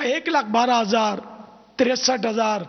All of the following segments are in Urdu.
1,12,000, 63,000,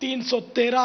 313,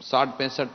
60, 65,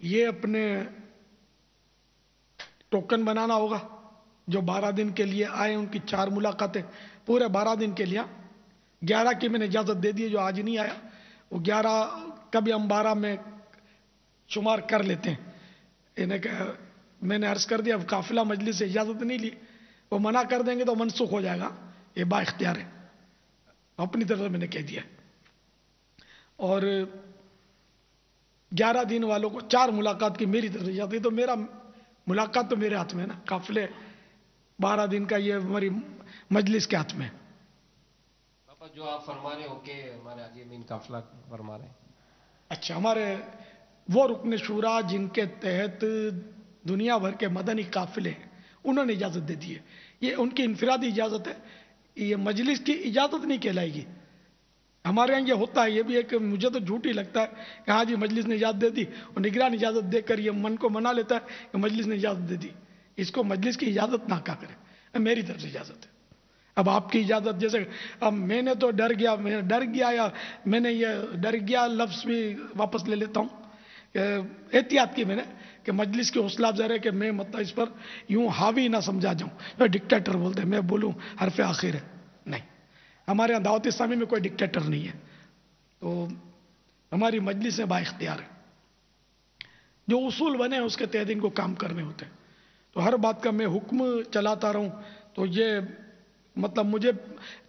یہ اپنے ٹوکن بنانا ہوگا. جو 12 دن کے لیے آئے ان کی 4 ملاقاتیں پورے 12 دن کے لیے. 11 کی میں نے اجازت دے دی ہے. جو آج نہیں آیا وہ 11 کبھی ہم 12 میں شمار کر لیتے ہیں. میں نے عرض کر دیا اب قافلہ مجلس سے اجازت نہیں لی, وہ منع کر دیں گے تو منسوخ ہو جائے گا. یہ با اختیار ہے, اپنی طرف سے میں نے کہہ دیا. اور 11 دن والوں کو 4 ملاقات کی میری طرف سے اجازت ہے. تو میرا ملاقات تو میرے ہاتھ میں ہے نا. قافلے 12 دن کا یہ ہماری مجلس کے ہاتھ میں ہے. پاپا جو آپ فرما رہے ہو کہ ہمارے حاجی امین قافلہ فرما رہے ہیں. اچھا, ہمارے وہ رکن شورا جن کے تحت دنیا بھر کے مدنی قافلے ہیں انہوں نے اجازت دے دی ہے. یہ ان کی انفرادی اجازت ہے, یہ مجلس کی اجازت نہیں کہلائے گی. ہمارے یہاں یہ ہوتا ہے, یہ بھی ایک مجھے تو جھوٹ ہی لگتا ہے کہ ہاں جی مجلس نے اجازت دے دی, اور نگران اجازت دے کر یہ من کو منا لیتا ہے کہ مجلس نے اجازت دے دی. اس کو مجلس کی اجازت نہ کہا کرے, میری طرف سے اجازت ہے. اب آپ کی اجازت, جیسے اب میں نے تو ڈر گیا یا میں نے یہ ڈر گیا لفظ بھی واپس لے لیتا ہوں, احتیاط کی میں نے کہ مجلس کی حوصلہ افزائی ہے کہ میں مطلب اس پر یوں حاوی نہ سمجھا جاؤں. ڈکٹیٹر بولتے ہیں, میں بولوں حرف آخر ہے. نہیں, ہمارے یہاں دعوت اسلامی میں کوئی ڈکٹیٹر نہیں ہے. تو ہماری مجلس با اختیار ہے. جو اصول بنے ہیں اس کے تحت ان کو کام کرنے ہوتے ہیں. تو ہر بات کا میں حکم چلاتا رہوں تو یہ مطلب مجھے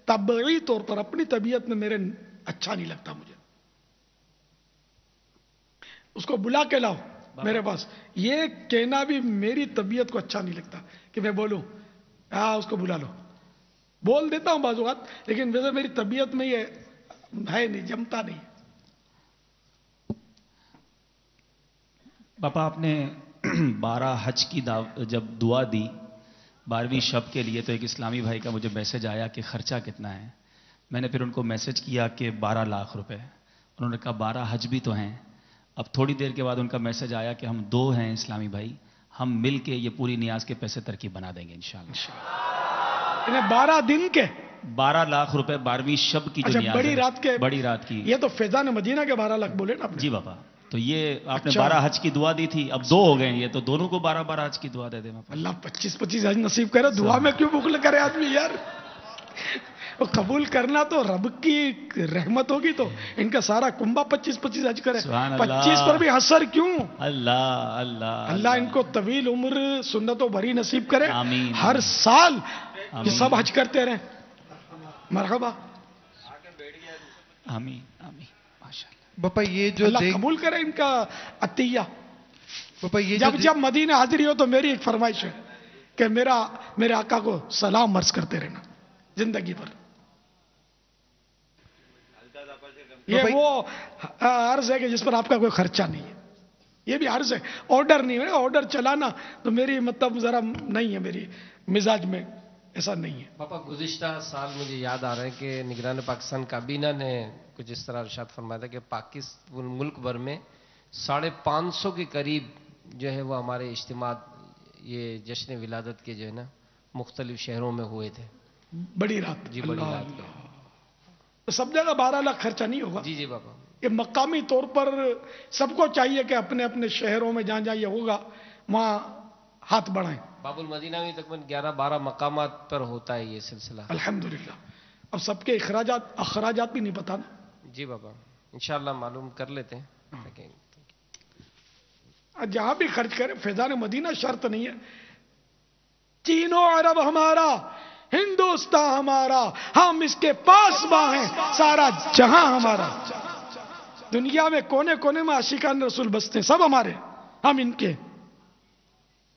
طبعی طور پر اپنی طبیعت میں میرے اچھا نہیں لگتا. مجھے اس کو بلا کے لاؤ میرے پاس, یہ کہنا بھی میری طبیعت کو اچھا نہیں لگتا کہ میں بولوں ہاں اس کو بلا لو. بول دیتا ہوں بعض اوقات, لیکن ویسے میری طبیعت میں یہ ہے نہیں, جمتا نہیں. پاپا آپ نے 12 حج کی جب دعا دی 12ویں شب کے لیے, تو ایک اسلامی بھائی کا مجھے میسج آیا کہ خرچہ کتنا ہے. میں نے پھر ان کو میسج کیا کہ 12 لاکھ روپے. انہوں نے کہا 12 حج بھی تو ہیں. اب تھوڑی دیر کے بعد ان کا میسج آیا کہ ہم 2 ہیں اسلامی بھائی, ہم مل کے یہ پوری نیاز کے پیسے ترکیب بنا دیں گے انشاءاللہ. 12 دن کے 12 لاکھ روپے 12ویں شب کی جو نیاز بڑی ہے, رات کے, بڑی رات کی. یہ تو فیضان مدینہ کے 12 لاکھ بولے نا آپ نے. جی پاپا, تو یہ آپ نے 12 حج کی دعا دی تھی, اب 2 ہو گئے, یہ تو دونوں کو 12 حج کی دعا دے دیں. اللہ 25 حج نصیب کرے. دعا میں کیوں بخل کرے آدمی یار. وہ قبول کرنا تو رب کی رحمت ہوگی, تو ان کا سارا کنبہ 25 حج کرے. 25 پر بھی حسر کیوں. اللہ اللہ اللہ ان کو طویل عمر سنتوں بھری نصیب کرے. آمین. ہر سال یہ سب حج کرتے رہیں. مرحبا. آمین آمین ماشاءاللہ. باپا یہ جو اللہ قبول کرے ان کا عطیہ. باپا یہ جب مدینہ حاضری ہو تو میری ایک فرمائش ہے کہ میرے آقا کو سلام عرض کرتے رہنا زندگی پر. یہ وہ عرض ہے کہ جس پر آپ کا کوئی خرچہ نہیں ہے. یہ بھی عرض ہے, آرڈر نہیں ہے. آرڈر چلانا تو میری مطلب ذرا نہیں ہے, میری مزاج میں ایسا نہیں ہے. پاپا گزشتہ سال مجھے یاد آ رہا ہے کہ نگران پاکستان کابینہ نے کچھ اس طرح ارشاد فرمایا تھا کہ پاکستان ملک بھر میں 550 کے قریب جو ہے وہ ہمارے اجتماع یہ جشن ولادت کے جو ہے نا مختلف شہروں میں ہوئے تھے. بڑی رات. جی بڑی رات کے. تو سب جگہ 12 لاکھ خرچہ نہیں ہوگا. جی جی پاپا. یہ مقامی طور پر سب کو چاہیے کہ اپنے اپنے شہروں میں جہاں یہ ہوگا وہاں ہاتھ بڑھائیں. باب المدینہ میں تقریباً 11-12 مقامات پر ہوتا ہے یہ سلسلہ. الحمدللہ. اب سب کے اخراجات بھی نہیں پتا نا. جی بابا انشاءاللہ معلوم کر لیتے ہیں. جہاں بھی خرچ کریں فیضان مدینہ شرط نہیں ہے. چین و عرب ہمارا, ہندوستان ہمارا, ہم اس کے پاس ہیں, سارا جہاں ہمارا. دنیا میں کونے کونے میں عاشقان رسول بستے ہیں, سب ہمارے, ہم ان کے.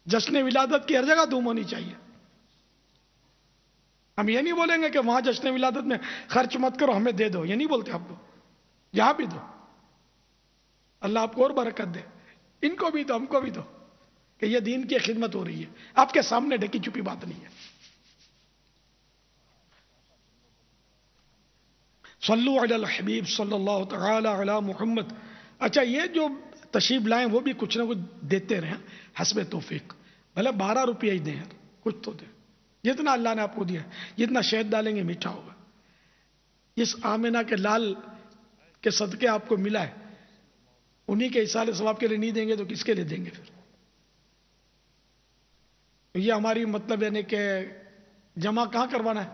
جشن ولادت کی ہر جگہ دھوم ہونی چاہیے. ہم یہ نہیں بولیں گے کہ وہاں جشن ولادت میں خرچ مت کرو ہمیں دے دو, یہ نہیں بولتے آپ کو. یہاں بھی دو, اللہ آپ کو اور برکت دے. ان کو بھی دو, ہم کو بھی دو, کہ یہ دین کی خدمت ہو رہی ہے. آپ کے سامنے ڈھکی چھپی بات نہیں ہے. صلو علی الحبیب صلی اللہ تعالی علی محمد. اچھا, یہ جو تشریف لائیں وہ بھی کچھ نہ کچھ دیتے رہیں حسب توفیق. بھلے 12 روپیہ ہی دیں یار, کچھ تو دیں. جتنا اللہ نے آپ کو دیا, جتنا شہد ڈالیں گے میٹھا ہوگا. اس آمنہ کے لال کے صدقے آپ کو ملا ہے, انہی کے ایصال ثواب کے لیے نہیں دیں گے تو کس کے لیے دیں گے پھر؟ یہ ہماری مطلب یعنی کہ جمع کہاں کروانا ہے؟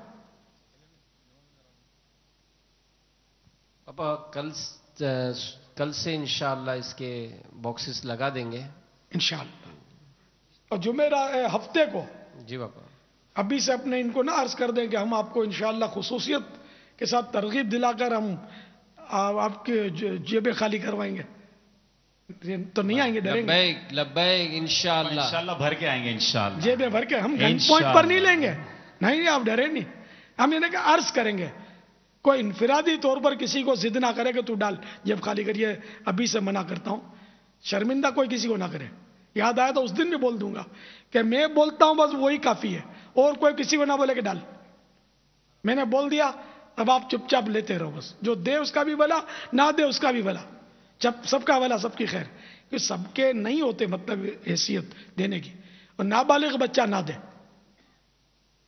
پاپا کل سے انشاءاللہ اس کے باکسز لگا دیں گے انشاءاللہ. اور جمعرات ہفتے کو جی پاپا. ابھی سے اپنے ان کو نہ عرض کر دیں کہ ہم آپ کو انشاءاللہ خصوصیت کے ساتھ ترغیب دلا کر ہم آپ کے جیبیں خالی کروائیں گے. تو نہیں آئیں گے، ڈریں گے. لبیک لبیک انشاءاللہ. انشاءاللہ بھر کے آئیں گے انشاءاللہ. جیبیں بھر کے ہم گن پوائنٹ پر نہیں لیں گے. نہیں آپ ڈریں نہیں. ہم انہیں کہ عرض کریں گے. کوئی انفرادی طور پر کسی کو ضد نہ کرے کہ تو ڈال جیب خالی کریے، ابھی سے منع کرتا ہوں. شرمندہ کوئی کسی کو نہ کرے. یاد آیا تو اس دن بھی بول دوں گا کہ میں بولتا ہوں بس وہی کافی ہے، اور کوئی کسی کو نہ بولے کہ ڈال. میں نے بول دیا، اب آپ چپ چاپ لیتے رہو. بس جو دے اس کا بھی بھلا، نہ دے اس کا بھی بھلا. سب کا بھلا سب کی خیر. کہ سب کے نہیں ہوتے مطلب حیثیت دینے کی. اور نابالغ بچہ نہ دے.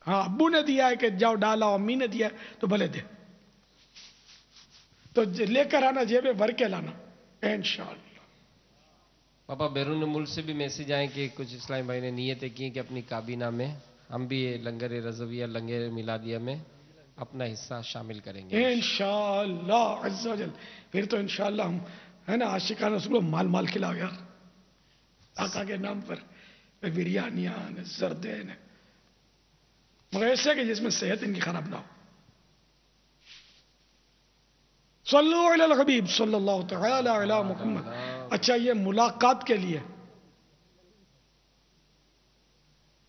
ہاں ابو نے دیا ہے کہ جاؤ ڈالا، امی نے دیا ہے تو بھلے دے. تو لے کر آنا، جیبیں بھر کے لانا انشاءاللہ. پاپا بیرون ملک سے بھی میسج آئے کہ کچھ اسلامی بھائی نے نیتیں کی کہ اپنی کابینہ میں ہم بھی لنگر رضویہ لنگر میلادیہ میں اپنا حصہ شامل کریں گے انشاءاللہ عز و جل. پھر تو انشاءاللہ ہم ہے نا عاشقان رسول کو مال مال کھلاؤ یار، آقا کے نام پر. بریانیاں زردین، مگر ایسے کہ جس میں صحت ان کی خراب نہ ہو. صلو علی الحبیب صلی اللہ تعالی علی محمد. اچھا یہ ملاقات کے لیے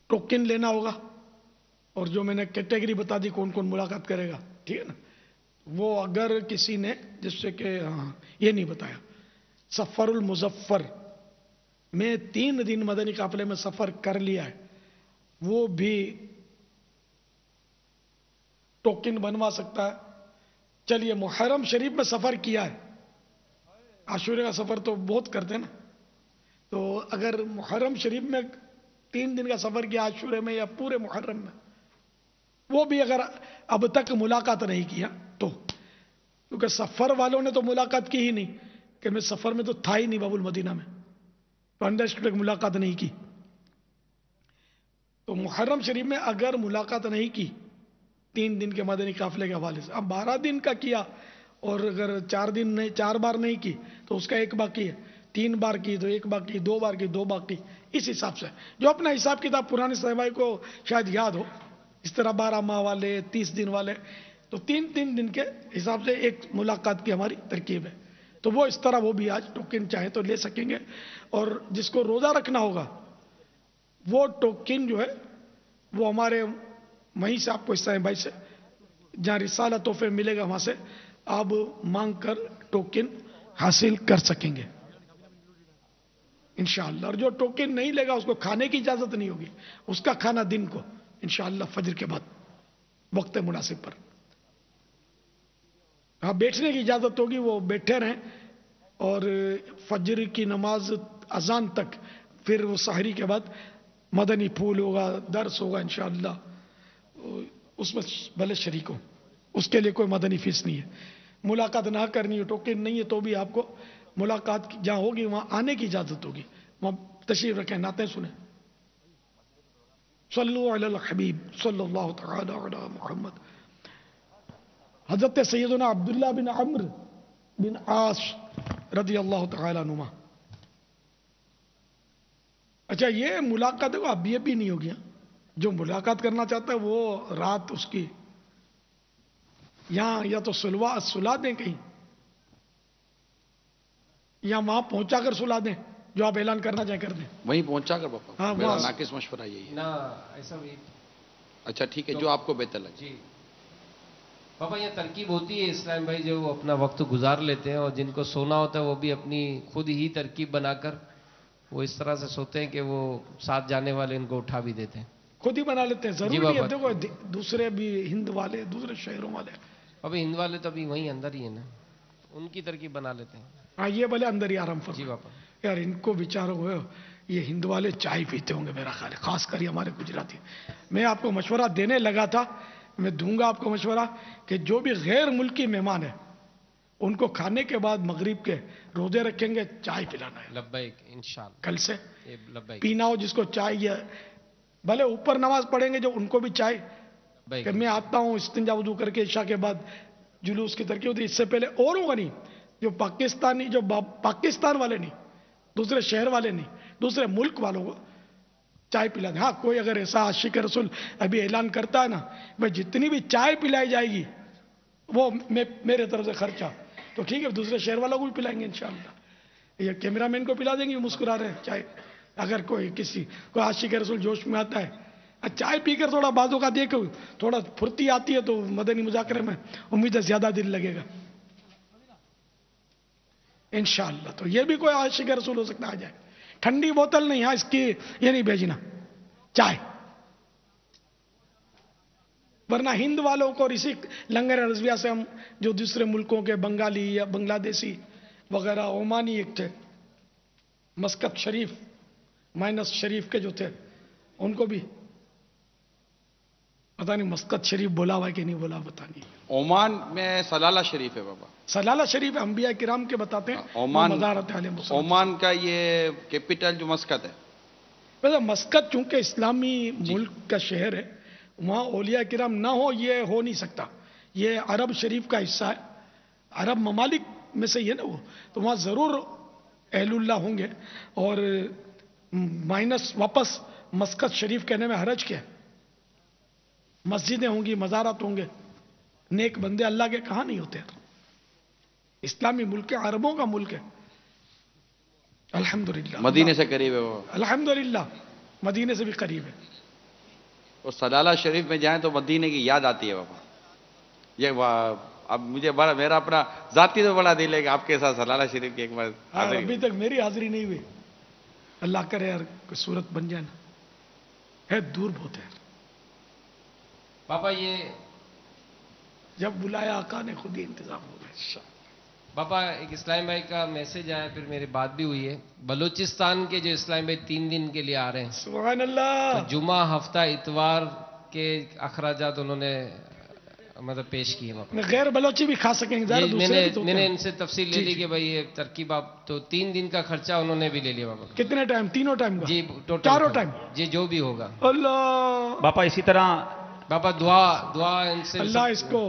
ٹوکن لینا ہوگا، اور جو میں نے کیٹیگری بتا دی کون کون ملاقات کرے گا، ٹھیک ہے نا. وہ اگر کسی نے جس سے کہ یہ نہیں بتایا، سفر المظفر میں 3 دن مدنی قافلے میں سفر کر لیا ہے، وہ بھی ٹوکن بنوا سکتا ہے. چلیے محرم شریف میں سفر کیا ہے، عاشورے کا سفر تو بہت کرتے ہیں نا، تو اگر محرم شریف میں 3 دن کا سفر کیا عاشورے میں یا پورے محرم میں، وہ بھی اگر اب تک ملاقات نہیں کیا تو، کیونکہ سفر والوں نے تو ملاقات کی ہی نہیں کہ میں سفر میں تو تھا ہی نہیں باب المدینہ میں، تو انڈرسٹوڈ ملاقات نہیں کی. تو محرم شریف میں اگر ملاقات نہیں کی 3 دن کے مدنی قافلے کے حوالے سے، اب 12 دن کا کیا اور اگر 4 بار نہیں کی تو اس کا 1 باقی ہے، 3 بار کی تو 1 باقی، 2 بار کی 2 باقی. اس حساب سے جو اپنا حساب کتاب پرانے صحابہ کو شاید یاد ہو، اس طرح 12 ماہ والے 30 دن والے، تو 3 دن کے حساب سے ایک ملاقات کی ہماری ترکیب ہے. تو وہ اس طرح وہ بھی آج ٹوکن چاہے تو لے سکیں گے. اور جس کو روزہ رکھنا ہوگا وہ ٹوکن جو ہے وہ ہمارے وہیں سے آپ کو اسلامی بھائی سے جہاں رسالہ تحفے ملے گا وہاں سے آپ مانگ کر ٹوکن حاصل کر سکیں گے انشاءاللہ. اور جو ٹوکن نہیں لے گا اس کو کھانے کی اجازت نہیں ہوگی، اس کا کھانا دن کو انشاءاللہ فجر کے بعد وقت مناسب پر. ہاں بیٹھنے کی اجازت ہوگی، وہ بیٹھے رہیں اور فجر کی نماز اذان تک، پھر وہ سحری کے بعد مدنی پھول ہوگا، درس ہوگا انشاءاللہ، اس میں بھلے شریک ہوں، اس کے لیے کوئی مدنی فیس نہیں ہے. ملاقات نہ کرنی ہے، ٹوکن نہیں ہے تو بھی آپ کو ملاقات جہاں ہوگی وہاں آنے کی اجازت ہوگی، وہاں تشریف رکھیں، نعتیں سنیں. صلو علی الحبیب صلی اللہ تعالی علی محمد. حضرت سیدنا عبداللہ بن عمرو بن عاص رضی اللہ تعالی عنہما. اچھا یہ ملاقات ہے اب یہ بھی نہیں ہوگی. جو ملاقات کرنا چاہتا ہے وہ رات اس کی یہاں یا تو سلا دیں کہیں، یا وہاں پہنچا کر سلا دیں، جو آپ اعلان کرنا چاہیں کر دیں. وہیں پہنچا کر پاپا. ہاں، میرا وہاں ناقص مشورہ یہی ہے. نا ایسا بھی. اچھا ٹھیک ہے، جو آپ کو بہتر لگے. جی پاپا یہ ترکیب ہوتی ہے اسلام بھائی جو اپنا وقت گزار لیتے ہیں، اور جن کو سونا ہوتا ہے وہ بھی اپنی خود ہی ترکیب بنا کر وہ اس طرح سے سوتے ہیں کہ وہ ساتھ جانے والے ان کو اٹھا بھی دیتے ہیں. خود ہی بنا لیتے ہیں، ضروری جی نہیں ہے. بابا. دیکھو دوسرے بھی ہند والے دوسرے شہروں والے، ابھی ہند والے تو ابھی وہیں اندر ہی ہیں نا، ان کی ترکیب بنا لیتے ہیں. ہاں یہ بھلے اندر ہی آرام فرما. جی باپا. یار ان کو بیچاروں ہوئے یہ ہند والے چائے پیتے ہوں گے میرا خیال ہے، خاص کر یہ ہمارے گجراتی. میں آپ کو مشورہ دینے لگا تھا، میں دوں گا آپ کو مشورہ کہ جو بھی غیر ملکی مہمان ہے ان کو کھانے کے بعد مغرب کے روزے رکھیں گے، چائے پلانا ہے لبیک انشاءاللہ، کل سے. یہ لبیک پینا ہو جس کو چائے، یا بھلے اوپر نماز پڑھیں گے جو ان کو بھی چائے. لبیک. کہ میں آتا ہوں استنجا وضو کر کے عشاء کے بعد جلوس کی ترقی ہوتی ہے، اس سے پہلے اوروں کا نہیں، جو پاکستانی، جو پاکستان والے نہیں، دوسرے شہر والے نہیں، دوسرے ملک والوں کو چائے پلا دیں. ہاں کوئی اگر ایسا عاشق رسول ابھی اعلان کرتا ہے نا، میں جتنی بھی چائے پلائی جائے گی وہ میرے طرف سے خرچہ، تو ٹھیک ہے، دوسرے شہر والوں کو بھی پلائیں گے انشاءاللہ. یہ کیمرہ مین کو پلا دیں گے، مسکرا رہے ہیں چائے. اگر کوئی عاشق رسول جوش میں آتا ہے، چائے پی کر تھوڑا بازو کا دیکھ تھوڑا پھرتی آتی ہے، تو مدنی مذاکرے میں امید ہے زیادہ دل لگے گا انشاءاللہ. تو یہ بھی کوئی عاشق رسول ہو سکتا ہے، آ جائے. ٹھنڈی بوتل نہیں، ہاں اس کی یہ نہیں بھیجنا، چائے. ورنہ ہند والوں کو اور اسی لنگر رضویہ سے ہم جو دوسرے ملکوں کے بنگالی یا بنگلہ دیشی وغیرہ، عمانی ایک تھے، مسقط شریف مائنس شریف کے جو تھے، ان کو بھی پتہ نہیں مسقط شریف بولا ہوا ہے کہ نہیں بولا، پتہ نہیں. عمان میں سلالہ شریف ہے بابا. سلالہ شریف انبیاء کرام کے بتاتے ہیں، عمان مزارات علیہ السلام. عمان کا یہ کیپٹل جو مسقط ہے. ویسے مسقط چونکہ اسلامی ملک کا شہر ہے، وہاں اولیاء کرام نہ ہو یہ ہو نہیں سکتا. یہ عرب شریف کا حصہ ہے، عرب ممالک میں سے یہ نہ ہو، تو وہاں ضرور اہل اللہ ہوں گے. اور مائنس واپس مسقط شریف کہنے میں حرج کیا ہے؟ مسجدیں ہوں گی، مزارات ہوں گے، نیک بندے اللہ کے کہاں نہیں ہوتے. اسلامی ملک ہے، عربوں کا ملک ہے الحمدللہ. مدینے سے قریب ہے وہ. الحمدللہ مدینے سے بھی قریب ہے. اور سلالہ شریف میں جائیں تو مدینے کی یاد آتی ہے بابا. یہ اب مجھے بڑا، میرا اپنا ذاتی تو بڑا دل ہے کہ آپ کے ساتھ سلالہ شریف کی ایک بار حاضری ابھی تک میری حاضری نہیں ہوئی، اللہ کرے یار کوئی صورت بن جائے نا، ہے دور بہت ہے. پاپا یہ جب بلایا آقا نے خود ہی انتظام ہو گیا. پاپا ایک اسلام بھائی کا میسج آیا، پھر میری بات بھی ہوئی ہے. بلوچستان کے جو اسلام بھائی 3 دن کے لیے آ رہے ہیں، سبحان اللہ. تو جمعہ، ہفتہ، اتوار کے اخراجات انہوں نے مطلب پیش کیے. میں غیر بلوچی بھی کھا سکیں گے، میں نے ان سے تفصیل لے لی کہ بھائی یہ ترکیب آپ، تو 3 دن کا خرچہ انہوں نے بھی لے لیا بابا. کتنے ٹائم؟ تینوں ٹائم کا؟ جی ٹوٹل چاروں ٹائم. جی جو بھی ہوگا. اللہ باپا اسی طرح بابا دعا ان سے اللہ اس کو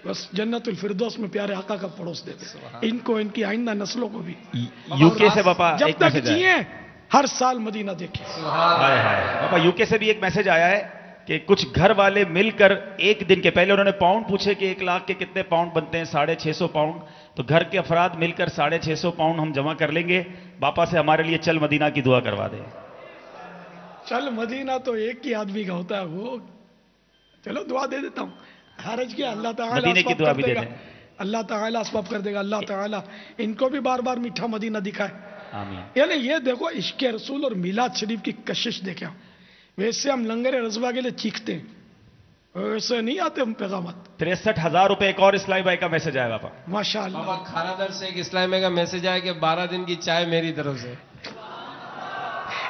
بس جنت الفردوس میں پیارے آقا کا پڑوس دے دے، ان کو، ان کی آئندہ نسلوں کو بھی. یو کے سے باپا جب ایک تک میسج آیا. جیئیں ہر سال مدینہ دیکھیں. ہائے ہائے. باپا یو کے سے بھی ایک میسج آیا ہے کہ کچھ گھر والے مل کر ایک دن کے پہلے انہوں نے پاؤنڈ پوچھے کہ 1 لاکھ کے کتنے پاؤنڈ بنتے ہیں. 650 پاؤنڈ. تو گھر کے افراد مل کر 650 پاؤنڈ ہم جمع کر لیں گے. باپا سے ہمارے لیے چل مدینہ کی دعا کروا دیں. چل مدینہ تو ایک ہی آدمی کا ہوتا ہے، وہ چلو دعا دے دیتا ہوں، حرج کیا. اللہ تعالیٰ مدینے کی اسباب دعا کر بھی دے دے گا، دیں. اللہ تعالیٰ اسباب کر دے گا. اللہ تعالیٰ ان کو بھی بار بار میٹھا مدینہ دکھائے. آمین. یعنی یہ دیکھو عشق رسول اور میلاد شریف کی کشش دیکھیں. ویسے ہم لنگر رضوا کے لیے چیختے ہیں، ویسے نہیں آتے ہم پیغامات. 63,000 روپے. ایک اور اسلامی بھائی کا میسج آیا باپا. ماشاء اللہ. بابا کھانا در سے ایک اسلام بھائی کا میسج آیا کہ 12 دن کی چائے میری طرف سے.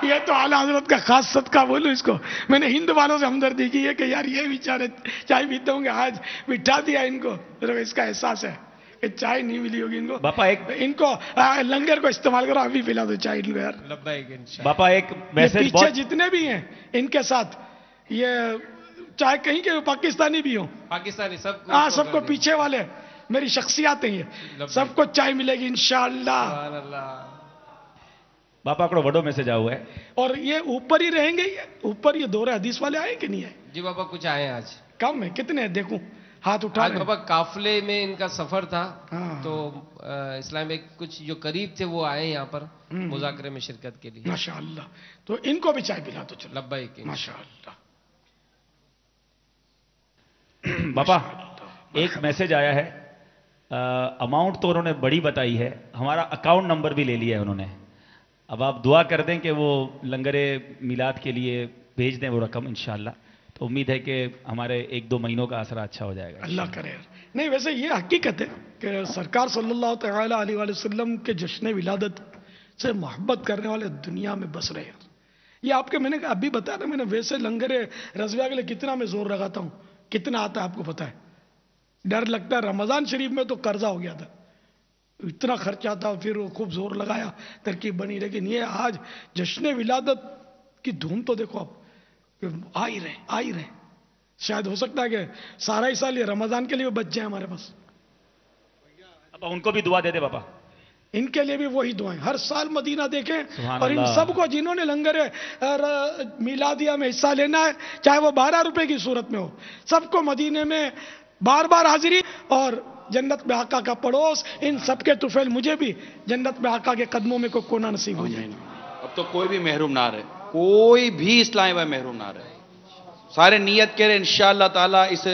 یہ تو اعلیٰ حضرت کا خاص صدقہ بولو اس کو. میں نے ہند والوں سے ہمدردی کی ہے کہ یار یہ بیچارے چائے پیتے ہوں گے، آج بٹھا دیا ان کو. اس کا احساس ہے کہ چائے نہیں ملی ہوگی ان کو. باپا ایک ان کو لنگر کو استعمال کرو، ابھی پلا دو چائے ان کو یار. لبیک انشاءاللہ. باپا ایک یہ میسج پیچھے بہت جتنے بھی ہیں ان کے ساتھ، یہ چاہے کہیں کے پاکستانی بھی ہوں، پاکستانی سب کو پیچھے والے میری شخصیات ہیں، یہ سب کو چائے ملے گی انشاءاللہ. سبحان اللہ. باپا کو بڑو میسج آیا ہوا ہے. اور یہ اوپر ہی رہیں گے، اوپر یہ دورہ حدیث والے آئے کہ نہیں آئے؟ جی بابا کچھ آئے ہیں آج. کم ہے؟ کتنے ہیں دیکھوں، ہاتھ اٹھا آج لیں. بابا قافلے میں ان کا سفر تھا، ہاں. تو اسلام بھائی کچھ جو قریب تھے وہ آئے یہاں پر مذاکرے میں شرکت کے لیے. ماشاءاللہ. تو ان کو بھی چائے پلا دو چلو. لبیک. ماشاءاللہ. باپا ایک میسج آیا ہے. اماؤنٹ تو انہوں نے بڑی بتائی ہے، ہمارا اکاؤنٹ نمبر بھی لے لیا ہے انہوں نے. اب آپ دعا کر دیں کہ وہ لنگر میلاد کے لیے بھیج دیں وہ رقم انشاءاللہ. تو امید ہے کہ ہمارے 1-2 مہینوں کا آسرا اچھا ہو جائے گا. اللہ کرے. نہیں ویسے یہ حقیقت ہے کہ سرکار صلی اللہ تعالی علیہ وآلہ وسلم کے جشن ولادت سے محبت کرنے والے دنیا میں بس رہے ہیں. یہ آپ کے میں نے ابھی بتایا نا، میں نے ویسے لنگر رضویہ کے لیے کتنا میں زور لگاتا ہوں، کتنا آتا ہے آپ کو پتا ہے. ڈر لگتا ہے رمضان شریف میں تو قرضہ ہو گیا تھا, اتنا خرچہ تھا, پھر وہ خوب زور لگایا, ترکیب بنی. لیکن یہ آج جشن ولادت کی دھوم تو دیکھو اب آ ہی رہے. شاید ہو سکتا ہے کہ سارا ہی سال یہ رمضان کے لیے بچ جائیں ہمارے پاس. ابا ان کو بھی دعا دے دے بابا. ان کے لیے بھی وہی دعائیں. ہر سال مدینہ دیکھیں, سبحان اور ان اللہ. سب کو جنہوں نے لنگر میلادیہ میں حصہ لینا ہے, چاہے وہ 12 روپے کی صورت میں ہو, سب کو مدینے میں بار بار حاضری اور جنت میں آقا کا پڑوس. ان سب کے طفیل مجھے بھی جنت میں آقا کے قدموں میں کوئی کونا نصیب ہو جائے. اب تو کوئی بھی محروم نہ رہے, کوئی بھی اسلامی بھائی محروم نہ رہے. سارے نیت کریں انشاءاللہ تعالی اس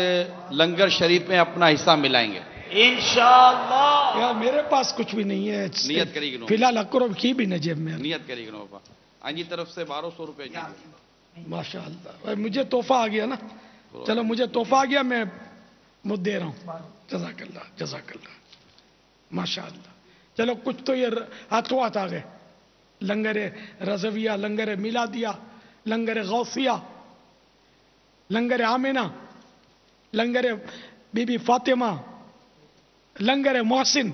لنگر شریف میں اپنا حصہ ملائیں گے انشاءاللہ. یار میرے پاس کچھ بھی نہیں ہے, نیت کری گنو, فی الحال اکروب کی بھی نہ جیب میں. نیت کری گنو پاپا. آنجی طرف سے 1200 روپے جی. ماشاء اللہ مجھے تحفہ آ گیا نا. چلو مجھے تحفہ آ گیا, میں مجھ دے رہا ہوں. جزاک اللہ جزاک اللہ ماشاء اللہ. چلو کچھ تو یہ ہاتھوں ہاتھ آ گئے. لنگر رضویہ, لنگر میلادیہ, لنگر غوثیہ, لنگر آمینہ, لنگر بی بی فاطمہ, لنگر محسن,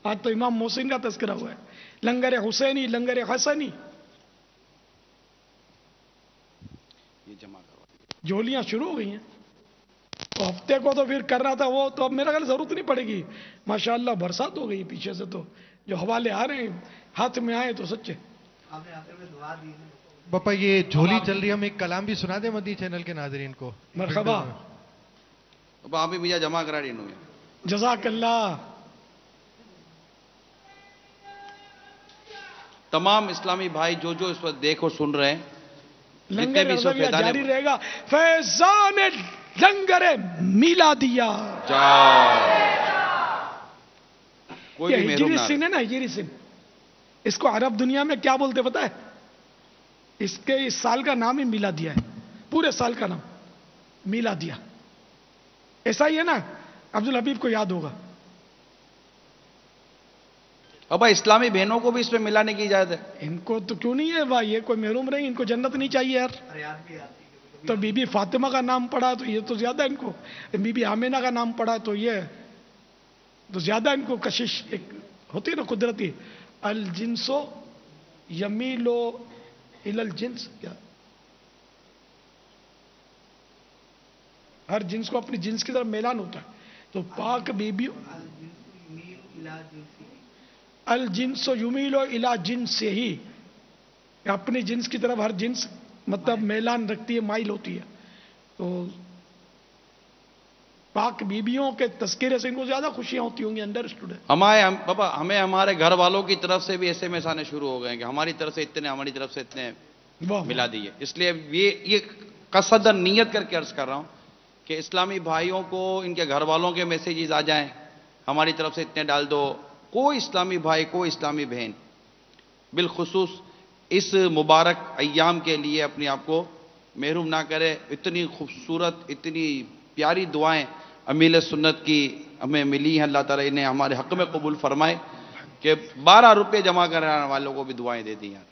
آج تو امام محسن کا تذکرہ ہوا ہے, لنگر حسینی, لنگر حسنی. یہ جمع کرو. جھولیاں شروع ہو گئی ہیں. تو ہفتے کو تو پھر کر رہا تھا وہ, تو اب میرا خیال ضرورت نہیں پڑے گی. ماشاءاللہ برسات ہو گئی پیچھے سے, تو جو حوالے آ رہے ہیں ہاتھ میں آئے تو سچے. باپا یہ جھولی چل رہی ہے, ہم ایک کلام بھی سنا دیں مدنی چینل کے ناظرین کو. مرحبا. اب آپ بھی مجھے جمع کرا رہی ہوں. جزاک اللہ. تمام اسلامی بھائی جو جو اس وقت دیکھ اور سن رہے ہیں, لنگر بھی اس وقت رضویہ فیضان جاری رہے گا. فیضان لنگر میلادیہ. کوئی یہ بھی محروم ہجری نہ سن رہے. ہے نا, ہجری سن. اس کو عرب دنیا میں کیا بولتے پتا ہے؟ اس کے اس سال کا نام ہی میلادیہ ہے. پورے سال کا نام میلادیہ. ایسا ہی ہے نا, عبدالحبیب کو یاد ہوگا. ابا اسلامی بہنوں کو بھی اس میں ملانے کی اجازت ہے؟ ان کو تو کیوں نہیں ہے بھائی, یہ کوئی محروم رہے, ان کو جنت نہیں چاہیے یار. تو بی بی فاطمہ کا نام پڑھا تو یہ تو زیادہ ان کو, بی بی آمینہ کا نام پڑھا تو یہ تو زیادہ ان کو کشش ایک ہوتی ہے نا قدرتی. الجنسو یمیلو الی الجنس, کیا ہر جنس کو اپنی جنس کی طرف میلان ہوتا ہے. تو پاک بی بی الجنس یمیلو الی جنس سے ہی, اپنی جنس کی طرف ہر جنس مطلب میلان رکھتی ہے, مائل ہوتی ہے. تو پاک بیبیوں کے تذکرے سے ان کو زیادہ خوشیاں ہوتی ہوں گی. انڈرسٹوڈ ہے. بابا ہمیں ہمارے گھر والوں کی طرف سے بھی ایسے میں آنے شروع ہو گئے ہیں کہ ہماری طرف سے اتنے, ہماری طرف سے اتنے ملا دیے. اس لیے یہ قصدن نیت کر کے عرض کر رہا ہوں کہ اسلامی بھائیوں کو ان کے گھر والوں کے میسیجز آ جائیں, ہماری طرف سے اتنے ڈال دو. کوئی اسلامی بھائی, کوئی اسلامی بہن بالخصوص اس مبارک ایام کے لیے اپنے آپ کو محروم نہ کرے. اتنی خوبصورت, اتنی پیاری دعائیں امیل سنت کی ہمیں ملی ہیں. اللہ تعالیٰ انہیں ہمارے حق میں قبول فرمائے کہ 12 روپے جمع کرانے والوں کو بھی دعائیں دے دی ہیں.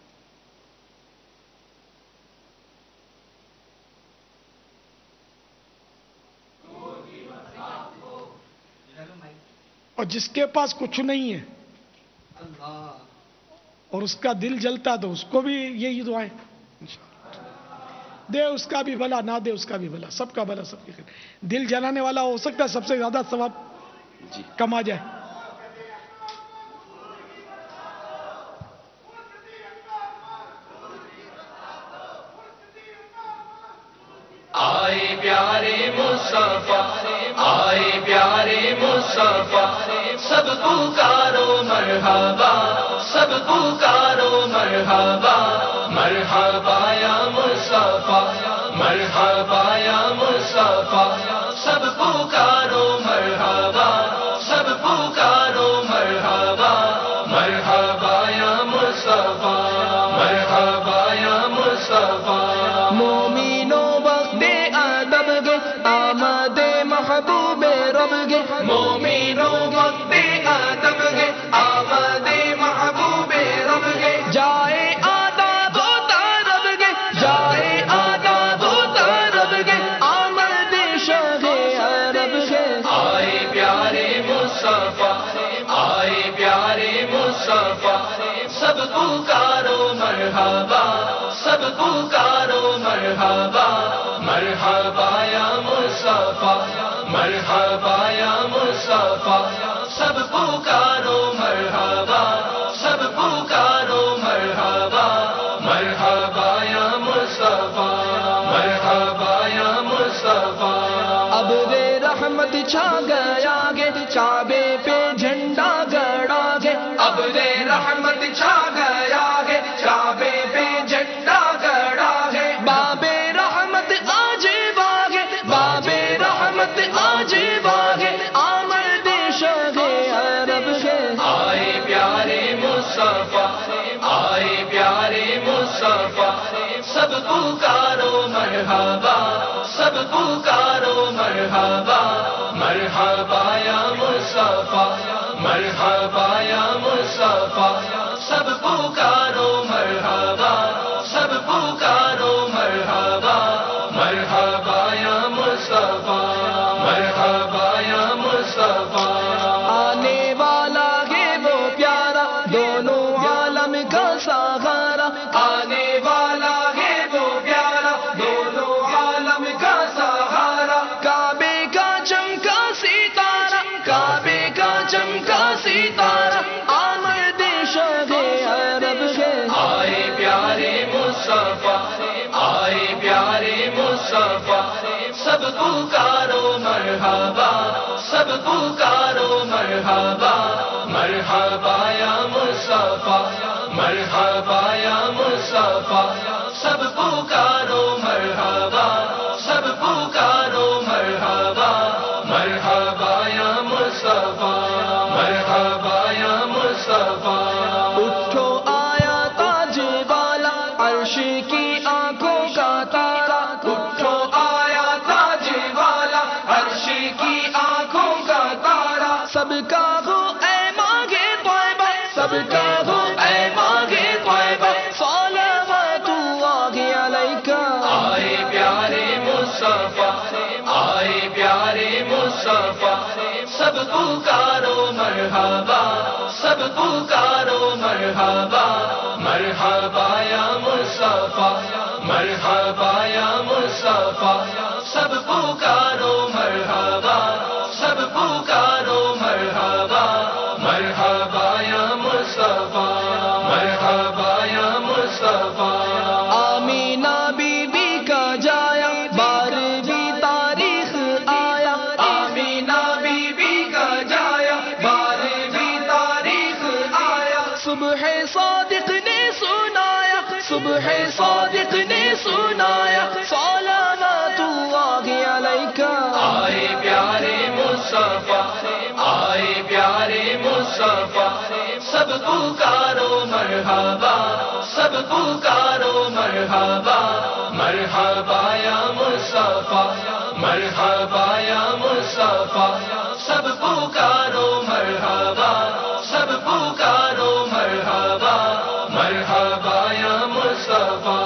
اور جس کے پاس کچھ نہیں ہے اور اس کا دل جلتا تو اس کو بھی یہی دعائیں دے, اس کا بھی بھلا نہ دے اس کا بھی بھلا, سب کا بھلا سب کی خیر. دل جلانے والا ہو سکتا ہے سب سے زیادہ ثواب کما جائے. آئے پیارے مصطفیٰ, آئے پیارے مصطفیٰ, سب پکارو مرحبا, سب پکارو مرحبا. مرحبا یا مصطفیٰ, مرحبا یا مصطفیٰ, سب پکارو مرحبا, سب پکارو مرحبا. مرحبا یا مصطفیٰ, مرحبا یا مصطفیٰ. مومنو وقت ادب گے آمد محبوب رب گے, مومنو وقت ادب گے آمد محبوب رب گے. جائے آداب و طرب گے, جائے آداب و طرب گے, آمد شاہ عرب گے, پکارو مرحبا سب پکارو مرحبا مرحبا یا مصطفیٰ مرحبا یا مصطفیٰ سب پکارو مرحبا سب پکارو مرحبا مرحبا یا مصطفیٰ مرحبا یا مصطفیٰ ابر رحمت چھا گیا گے کعبے پہ جھنڈا گڑا گے ابر رحمت چھا گیا ہے کعبے پہ جھنڈا گڑا ہے باب رحمت آج باغے باب رحمت آج باغے آمد شاہ عرب ہے آئے پیارے مصطفیٰ آئے پیارے مصطفیٰ سب پکارو مرحبا سب پکارو مرحبا مرحبا یا مصطفیٰ مرحبا یا مصطفیٰ سب پکارو مرحبا سب پکارو مرحبا مرحبا یا مصطفیٰ مرحبا یا مصطفیٰ آنے والا ہے وہ پیارا دونوں عالم کا سہارا آنے والا ہے وہ پیارا دونوں عالم کا سہارا کعبے کا چمکا ستارہ کعبے کا چمکا ستارہ آمد شاہ عرب ہے آئے پیارے مصطفیٰ آئے پیارے مصطفیٰ سب پکارو مرحبا سب پکارو مرحبا مرحبا یا مصطفیٰ مرحبا یا مصطفیٰ سب پکارو مرحبا سب پکارو مرحبا مرحبا یا مصطفیٰ مرحبا یا مصطفیٰ اٹھو آیا تاج والا عرش کی آنکھوں کا تارا اٹھو آیا تاج والا عرش کی آنکھوں کا تارا سب کا ہو اے مانگے طیبہ سب کا ہو اے مانگے طیبہ صلوات اللہ علیکہ آئے پیارے مصطفیٰ آئے پیارے مصطفیٰ سب پکارو مرحبا سب پکارو مرحبا مرحبا یا مصطفیٰ مرحبا یا مصطفیٰ سب پکارو مرحبا سب پکارو مرحبا مرحبا یا مصطفیٰ مرحبا یا مصطفیٰ آمینہ بی بی کا جایا 12ویں تاریخ آیا آمینہ بی بی کا جایا 12ویں تاریخ آیا صبح صادق نے سنایا صبح صادق نے سنایا صلوات اللہ علیکہ آئے پیارے مصطفیٰ آئے پیارے مصطفیٰ سب پکارو مرحبا سب پکارو مرحبا مرحبا یا مصطفیٰ مرحبا یا مصطفیٰ سب پکارو مرحبا سب پکارو مرحبا مرحبا یا مصطفیٰ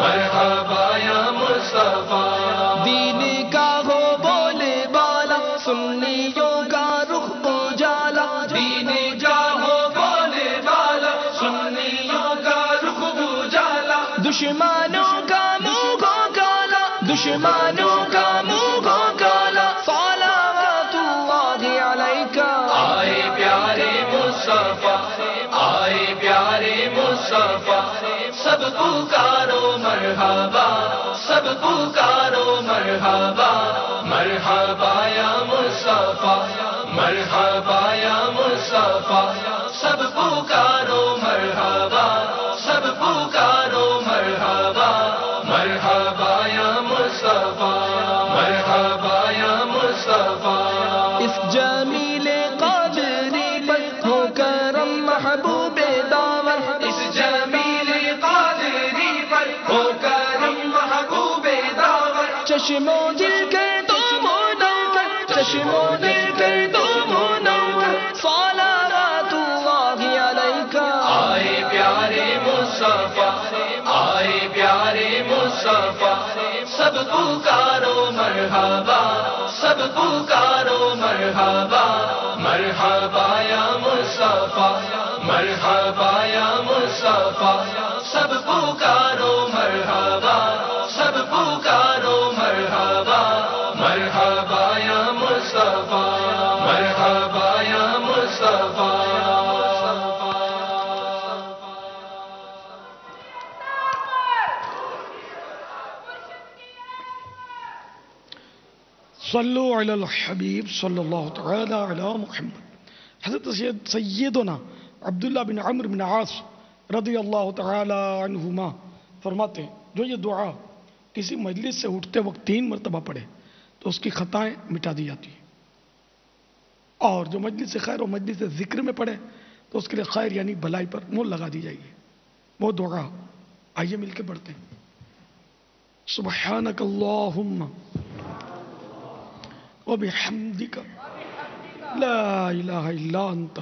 مرحبا یا مصطفیٰ دین کا ہو بولے بالا سنیوں کا رخ اجالا دین کا ہو بولے والا سنیوں کا رخ اجالا دشمنوں کا منہ کو کالا دشمنوں کا منہ کو کالا صلوات اللہ علیکہ آئے پیارے مصطفیٰ آئے پیارے مصطفیٰ سب پکارو مرحبا سب پکارو مرحبا مرحبا یا مصطفیٰ مرحبا یا مصطفیٰ سب پکارو مرحبا سب پکارو مرحبا مرحبا یا مصطفیٰ مرحبا یا مصطفیٰ اس جمیل قادری پر ہو کرم محبوب داور اس جمیل قادری پر ہو کرم محبوب داور چشم و دل کر دو منور چشم و دل کر دو منور صلوات اللہ علیکہ آئے پیارے مصطفیٰ آئے پیارے مصطفیٰ سب پکارو مرحبا سب پکارو مرحبا مرحبا یا مصطفیٰ مرحبا یا مصطفیٰ سب پکارو مرحبا سب پکارو مرحبا مرحبا یا مصطفیٰ مرحبا یا مصطفیٰ صلو علی الحبیب صلی اللہ تعالی علی محمد. حضرت سیدنا عبداللہ بن عمرو بن عاص رضی اللہ تعالی عنہما فرماتے ہیں جو یہ دعا کسی مجلس سے اٹھتے وقت 3 مرتبہ پڑھے تو اس کی خطائیں مٹا دی جاتی ہیں، اور جو مجلس خیر و مجلس ذکر میں پڑھے تو اس کے لیے خیر یعنی بھلائی پر مول لگا دی جائے گی. وہ دعا آئیے مل کے پڑھتے ہیں. سبحانک اللہم وبحمدک لا الہ الا انت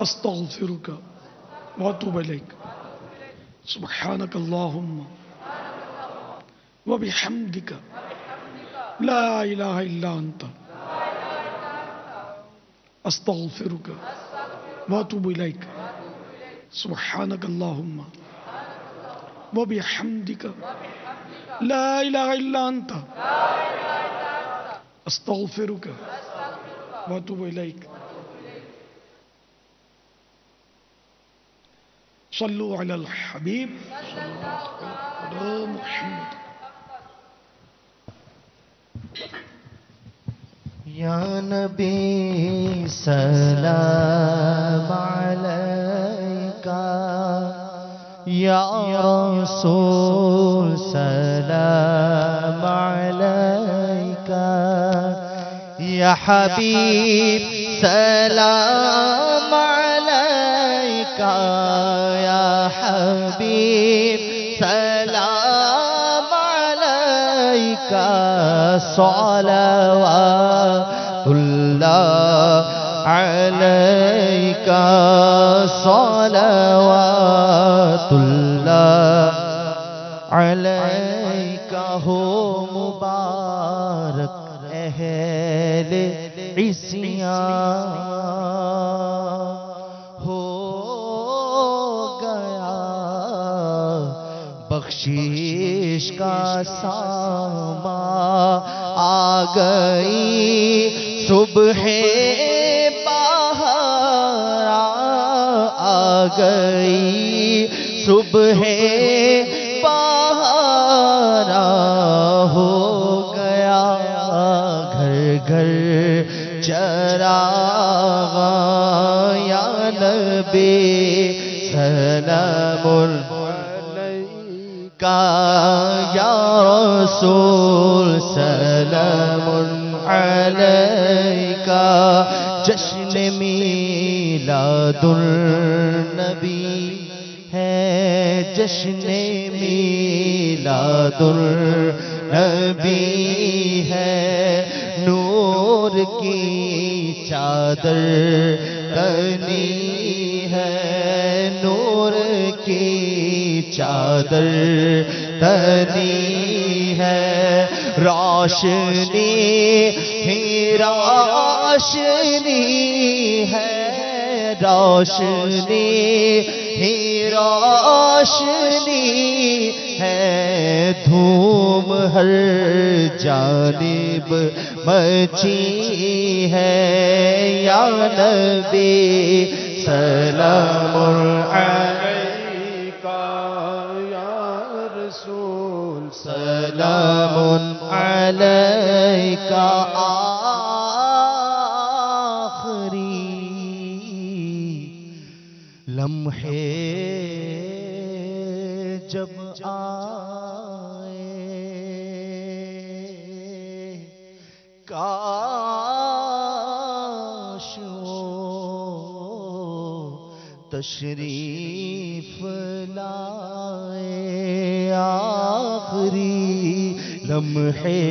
استغفرک واتوب الیک. سبحانک اللہم وبحمدک لا الہ الا انت استغفرک واتوب الیک. سبحانک اللہم وبحمدک لا الہ الا انت استغفرک واتوب الیک. صلو علی الحبیب صلی اللہ علی محمد. یا نبی سلام علیکہ یا رسول سلام علیکہ یا حبیب سلام علیکہ یا حبیب سلام علیکہ صلوات اللہ علیکہ صلوات اللہ علیکہ. ہو مبارک اہل عصیان ہو گیا بخشش کا ساما آ گئی صبح بہار آ گئی صبح بہار ہو گیا گھر گھر چراغ یا نبی سلام علیکہ یا رسول سلام علیکہ. جشن میلاد النبی ہے جشن میلاد النبی ہے نور کی چادر تنی ہے نور کی چادر تنی ہے روشنی ہی روشنی ہے روشنی ہی روشنی ہے دھوم ہر جانب مچی ہے یا نبی سلام علیکہ یا رسول سلام علیکہ. آخری لمحے جب آئے کاش تشریف لائے. آخری لمحے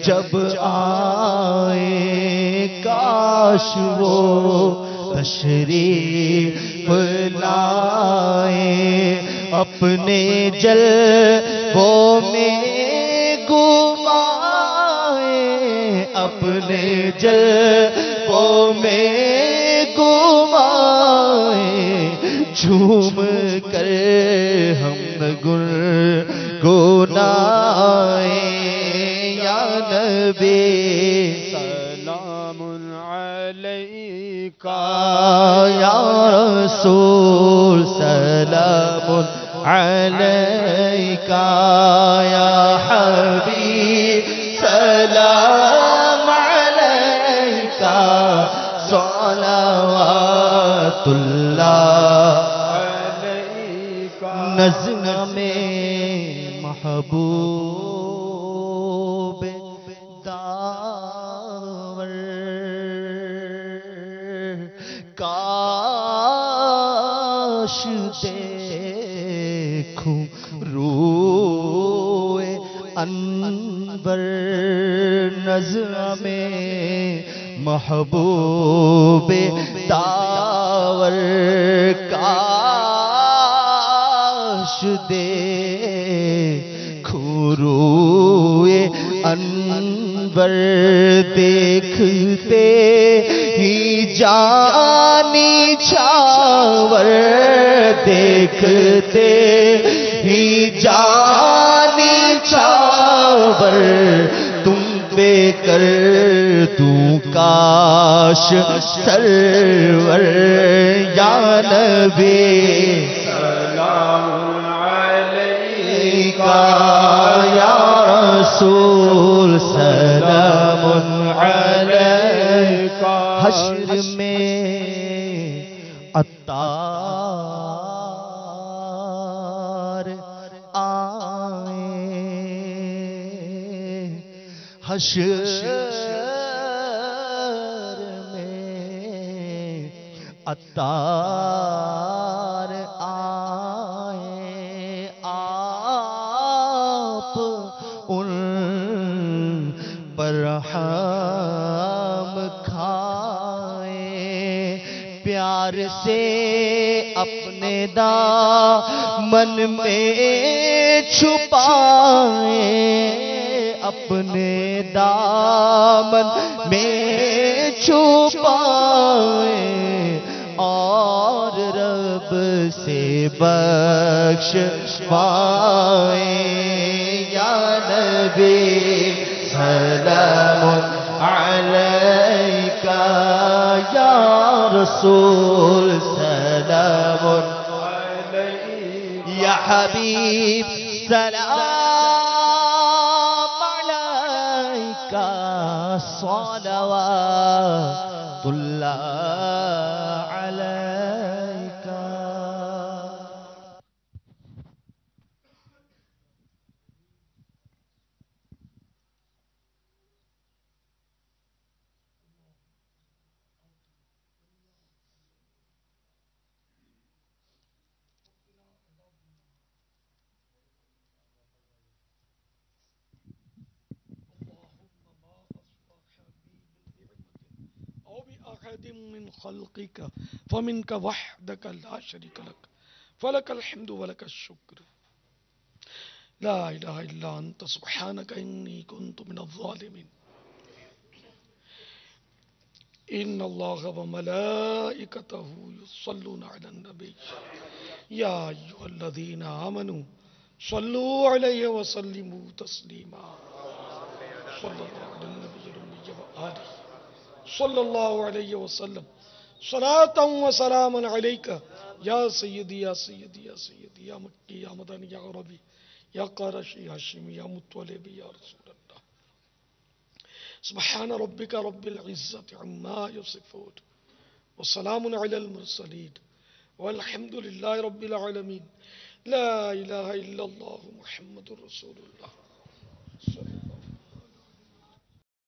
جب آئے کاش وہ تشریف لائے اپنے جلووں میں گھمائے اپنے جلووں میں گھمائے جھوم کر ہم گنگنائیں یا نبی سلام علیکہ یا رسول سلام علیکہ یا حبیب سلام علیکہ صلوات اللہ علیکہ نظم میں محبوب داور کاش دیکھوں روئے انور نظم میں محبوب داور کاش دیکھوں روئے انور دیکھتے ہی جانی چھاور دیکھتے ہی جانی چھاور تم پہ کر دوں کاش سرور یا نبی سلام علیکہ یا رسول سلام علیکہ حشر میں عطار آئیں حشر میں عطار آئیں آپ ان پر ہم کھائیں پیار سے اپنے دامن میں چھپائیں اپنے دامن میں چھپائیں اور رب سے بخش پائیں یا نبی سلام علیکہ یا رسول سلام علیکہ یا حبیب سلام علیکہ صلوات اللہ علیکہ من خلقك فمنك وحدك لا شريك لك فلك الحمد ولك الشكر لا إله إلا أنت سبحانك إني كنت من الظالمين إن الله وملائكته يصلون على النبي يا أيها الذين آمنوا صلوا عليه وسلموا تسليما صلى الله على النبي الأمي وآله صلی اللہ علیہ وسلم صلاۃ و سلام علیکہ یا سیدی یا سیدی یا سیدی یا مکی یا مدنی یا عربی یا قرشی ہاشمی یا مطلبی یا رسول اللہ سبحان ربک رب العزت عما یصفون وسلام علی المرسلین والحمد للہ رب العالمین لا الہ الا اللہ محمد رسول اللہ